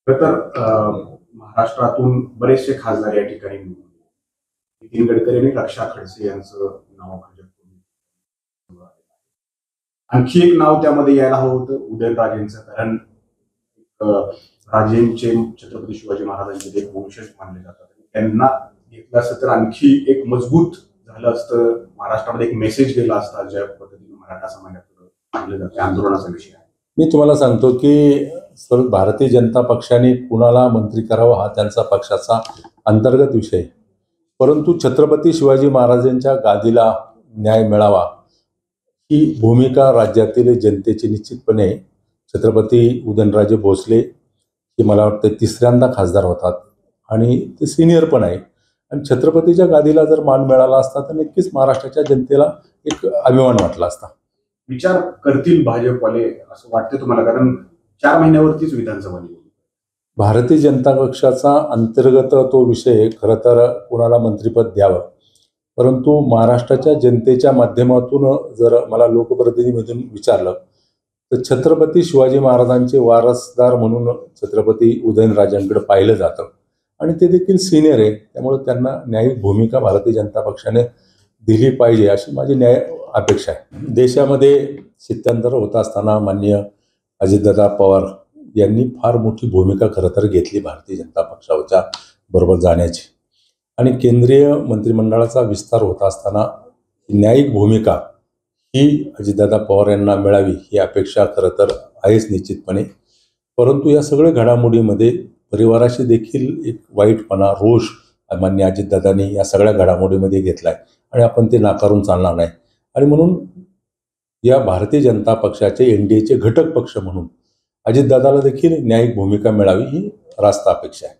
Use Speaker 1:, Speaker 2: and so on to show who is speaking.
Speaker 1: खरं तर महाराष्ट्रातून बरेचसे खासदार या ठिकाणी नितीन गडकरी आणि रक्षा खडसे यांचं नाव भाजप. आणखी एक नाव त्यामध्ये यायला हवं होतं उदयनराजेंचं, कारण राजेंचे छत्रपती शिवाजी महाराजांचे एक वंशज मानले जातात. त्यांना घेतलं असतं तर आणखी एक मजबूत झालं असतं, महाराष्ट्रामध्ये एक मेसेज गेला असता ज्या पद्धतीने मराठा समाजाकडे मानलं जातं. आंदोलनाचा विषय आहे.
Speaker 2: मी तुम्हाला सांगतो की भारतीय जनता पक्षाने कुणाला मंत्री करावं हा त्यांचा पक्षाचा अंतर्गत विषय, परंतु छत्रपती शिवाजी महाराजांच्या गादीला न्याय मिळावा ही भूमिका राज्यातील जनतेची निश्चितपणे. छत्रपती उदयनराजे भोसले हे मला वाटतं तिसऱ्यांदा खासदार होतात आणि ते सिनियर पण आहे, आणि छत्रपतीच्या गादीला जर मान मिळाला असता तर नक्कीच महाराष्ट्राच्या जनतेला एक अभिमान वाटला असता.
Speaker 1: विचार करतील भाजपवाले असं वाटतं तुम्हाला? कारण 4 महिन्यावरतीच विधानसभा निवडणूक.
Speaker 2: भारतीय जनता पक्षाचा अंतर्गत तो विषय खरं तर कोणाला मंत्रिपद द्यावं, परंतु महाराष्ट्राच्या जनतेच्या माध्यमातून जर मला लोकप्रतिनिधीमधून विचारलं तर छत्रपती शिवाजी महाराजांचे वारसदार म्हणून छत्रपती उदयनराजांकडे पाहिलं जातं आणि ते देखील सिनियर आहे, त्यामुळे त्यांना न्यायिक भूमिका भारतीय जनता पक्षाने दिली पाहिजे अशी माझी अपेक्षा आहे. देशामध्ये स्थित्यंतर होत असताना माननीय अजितदादा पवार यांनी फार मोठी भूमिका खरं तर घेतली भारतीय जनता पक्षाच्या बरोबर जाण्याची, आणि केंद्रीय मंत्रिमंडळाचा विस्तार होत असताना न्यायिक भूमिका ही अजितदादा पवार यांना मिळावी ही अपेक्षा खरं तर आहेच निश्चितपणे. परंतु या सगळ्या घडामोडीमध्ये परिवाराशी देखील एक वाईटपणा, रोष माननीय अजितदादांनी या सगळ्या घडामोडीमध्ये घेतला आहे आणि आपण ते नाकारून चालणार नाही, आणि म्हणून या भारतीय जनता पक्षाचे NDAचे घटक पक्ष म्हणून अजितदादाला देखील न्यायिक भूमिका मिळावी ही रास्त अपेक्षा आहे.